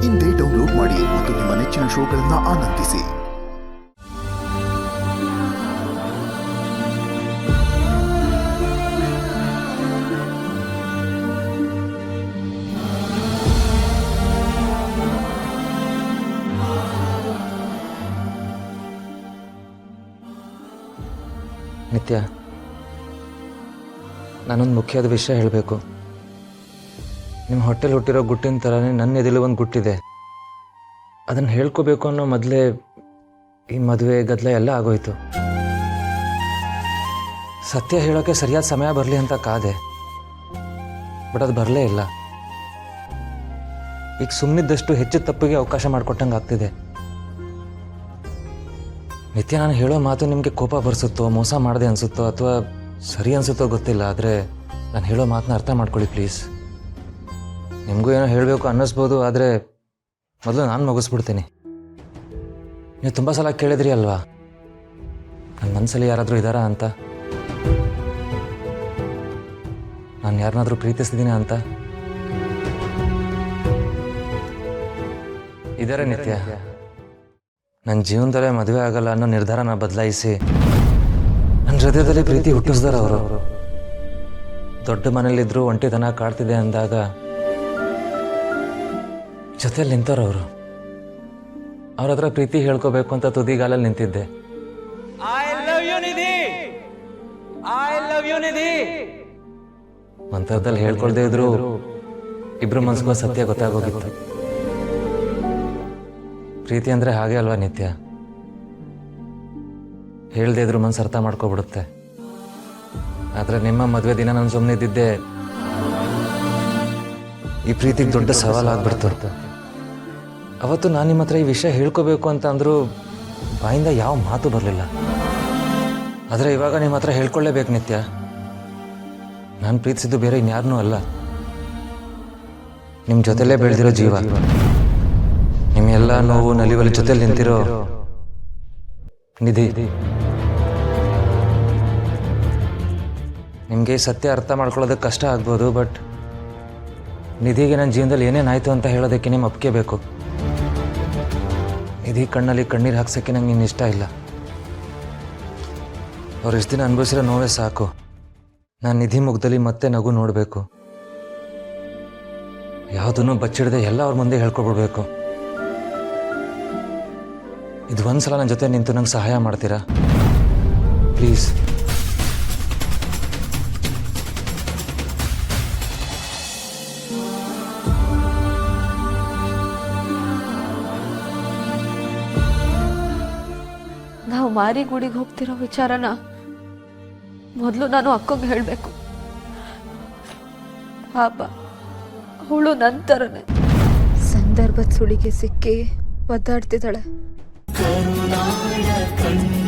ಇಂದೇ ಡೌನ್ಲೋಡ್ ಮಾಡಿ ಮತ್ತು ನಿಮ್ಮ ನೆಚ್ಚಿನ ಶೋಗಳನ್ನು ಆನಂದಿಸಿ. ನಿತ್ಯ, ನಾನೊಂದು ಮುಖ್ಯವಾದ ವಿಷಯ ಹೇಳಬೇಕು. ನಿಮ್ಮ ಹೊಟ್ಟೆಲಿ ಹುಟ್ಟಿರೋ ಗುಟ್ಟಿನ ಥರನೇ ನನ್ನ ಎದೆಲು ಒಂದು ಗುಟ್ಟಿದೆ. ಅದನ್ನು ಹೇಳ್ಕೋಬೇಕು ಅನ್ನೋ ಮೊದಲೇ ಈ ಮದುವೆ ಗದ್ದಲ ಎಲ್ಲ ಆಗೋಯ್ತು. ಸತ್ಯ ಹೇಳೋಕ್ಕೆ ಸರಿಯಾದ ಸಮಯ ಬರಲಿ ಅಂತ ಕಾದೆ, ಬಟ್ ಅದು ಬರಲೇ ಇಲ್ಲ. ಈಗ ಸುಮ್ಮನಿದ್ದಷ್ಟು ಹೆಚ್ಚು ತಪ್ಪಿಗೆ ಅವಕಾಶ ಮಾಡಿಕೊಟ್ಟಂಗೆ ಆಗ್ತಿದೆ. ನಿತ್ಯ, ನಾನು ಹೇಳೋ ಮಾತು ನಿಮಗೆ ಕೋಪ ಬರ್ಸುತ್ತೋ, ಮೋಸ ಮಾಡಿದೆ ಅನಿಸುತ್ತೋ, ಅಥವಾ ಸರಿ ಅನಿಸುತ್ತೋ ಗೊತ್ತಿಲ್ಲ. ಆದರೆ ನಾನು ಹೇಳೋ ಮಾತನ್ನ ಅರ್ಥ ಮಾಡ್ಕೊಳ್ಳಿ ಪ್ಲೀಸ್. ನಿಮಗೂ ಏನೋ ಹೇಳಬೇಕು ಅನ್ನಿಸ್ಬೋದು, ಆದರೆ ಮೊದಲು ನಾನು ಮುಗಿಸ್ಬಿಡ್ತೀನಿ. ನೀವು ತುಂಬ ಸಲ ಕೇಳಿದ್ರಿ ಅಲ್ವಾ, ನನ್ನ ಮನಸ್ಸಲ್ಲಿ ಯಾರಾದರೂ ಇದ್ದಾರಾ ಅಂತ, ನಾನು ಯಾರನ್ನಾದರೂ ಪ್ರೀತಿಸ್ತಿದ್ದೀನಿ ಅಂತ. ಇದ್ದಾರೆ ನಿತ್ಯ. ನನ್ನ ಜೀವನದಲ್ಲೇ ಮದುವೆ ಆಗಲ್ಲ ಅನ್ನೋ ನಿರ್ಧಾರನ ಬದಲಾಯಿಸಿ ನನ್ನ ಹೃದಯದಲ್ಲಿ ಪ್ರೀತಿ ಹುಟ್ಟಿಸ್ದಾರ ಅವರು. ದೊಡ್ಡ ಮನೇಲಿದ್ರು ಒಂಟಿತನ ಕಾಡ್ತಿದೆ ಅಂದಾಗ ಜೊತೆಲಿ ನಿಂತವ್ರವರು. ಅವ್ರ ಹತ್ರ ಪ್ರೀತಿ ಹೇಳ್ಕೋಬೇಕು ಅಂತ ತುದಿಗಾಲಲ್ಲಿ ನಿಂತಿದ್ದೆ. ಒಂಥರದಲ್ಲಿ ಹೇಳ್ಕೊಳ್ದೇ ಇದ್ರು ಇಬ್ರು ಮನ್ಸಿಗೂ ಸತ್ಯ ಗೊತ್ತಾಗೋಗಿತ್ತು. ಪ್ರೀತಿ ಅಂದರೆ ಹಾಗೆ ಅಲ್ವಾ ನಿತ್ಯ, ಹೇಳ್ದೇ ಇದ್ರು ಮನಸ್ಸು ಅರ್ಥ ಮಾಡ್ಕೊಬಿಡುತ್ತೆ. ಆದರೆ ನಿಮ್ಮ ಮದುವೆ ದಿನ ನಾನು ಸುಮ್ಮನೆ ಇದ್ದಿದ್ದೆ ಈ ಪ್ರೀತಿಗೆ ದೊಡ್ಡ ಸವಾಲಾಗ್ಬಿಡ್ತು. ಅವತ್ತು ನಾನು ನಿಮ್ಮ ಹತ್ರ ಈ ವಿಷಯ ಹೇಳ್ಕೋಬೇಕು ಅಂತ ಅಂದರೂ ಬಾಯಿಂದ ಯಾವ ಮಾತು ಬರಲಿಲ್ಲ. ಆದರೆ ಇವಾಗ ನಿಮ್ಮ ಹತ್ರ ಹೇಳ್ಕೊಳ್ಳೇಬೇಕು ನಿತ್ಯ. ನಾನು ಪ್ರೀತಿಸಿದ್ದು ಬೇರೆ ಇನ್ಯಾರನ್ನೂ ಅಲ್ಲ, ನಿಮ್ಮ ಜೊತೆಲೇ ಬೆಳೆದಿರೋ ಜೀವ, ನಿಮ್ಮೆಲ್ಲ ನೋವು ನಲಿವಲ್ಲಿ ಜೊತೆಲಿ ನಿಂತಿರೋ ನಿಧಿ. ನಿಮಗೆ ಸತ್ಯ ಅರ್ಥ ಮಾಡ್ಕೊಳ್ಳೋದಕ್ಕೆ ಕಷ್ಟ ಆಗ್ಬೋದು, ಬಟ್ ನಿಧಿಗೆ ನನ್ನ ಜೀವನದಲ್ಲಿ ಏನೇನಾಯಿತು ಅಂತ ಹೇಳೋದಕ್ಕೆ ನಿಮ್ಮ ಒಪ್ಪಿಗೆ ಬೇಕು. ನಿಧಿ ಕಣ್ಣಲ್ಲಿ ಕಣ್ಣೀರು ಹಾಕ್ಸೋಕ್ಕೆ ನಂಗೆ ಇನ್ನು ಇಷ್ಟ ಇಲ್ಲ. ಅವ್ರು ಇಷ್ಟು ದಿನ ಅನುಭವಿಸಿರೋ ನೋವೇ ಸಾಕು. ನಾನು ನಿಧಿ ಮುಖದಲ್ಲಿ ಮತ್ತೆ ನಗು ನೋಡಬೇಕು. ಯಾವುದನ್ನು ಬಚ್ಚಿಡದೆ ಎಲ್ಲ ಅವ್ರ ಮುಂದೆ ಹೇಳ್ಕೊಬಿಡ್ಬೇಕು. ಇದು ಒಂದ್ಸಲ ನನ್ನ ಜೊತೆ ನಿಂತು ನಂಗೆ ಸಹಾಯ ಮಾಡ್ತೀರಾ ಪ್ಲೀಸ್? ನಾವು ಮಾರಿಗುಡಿಗೆ ಹೋಗ್ತಿರೋ ವಿಚಾರನ ಮೊದಲು ನಾನು ಅಕ್ಕಂಗೆ ಹೇಳಬೇಕು. ಪಾಪ ಅವಳು ನಂತರನೇ ಸಂದರ್ಭದ ಸುಳಿಗೆ ಸಿಕ್ಕಿ ಒದ್ದಾಡ್ತಿದ್ದಾಳೆ. ಕರುನಾಡ ಕಣ್ಣ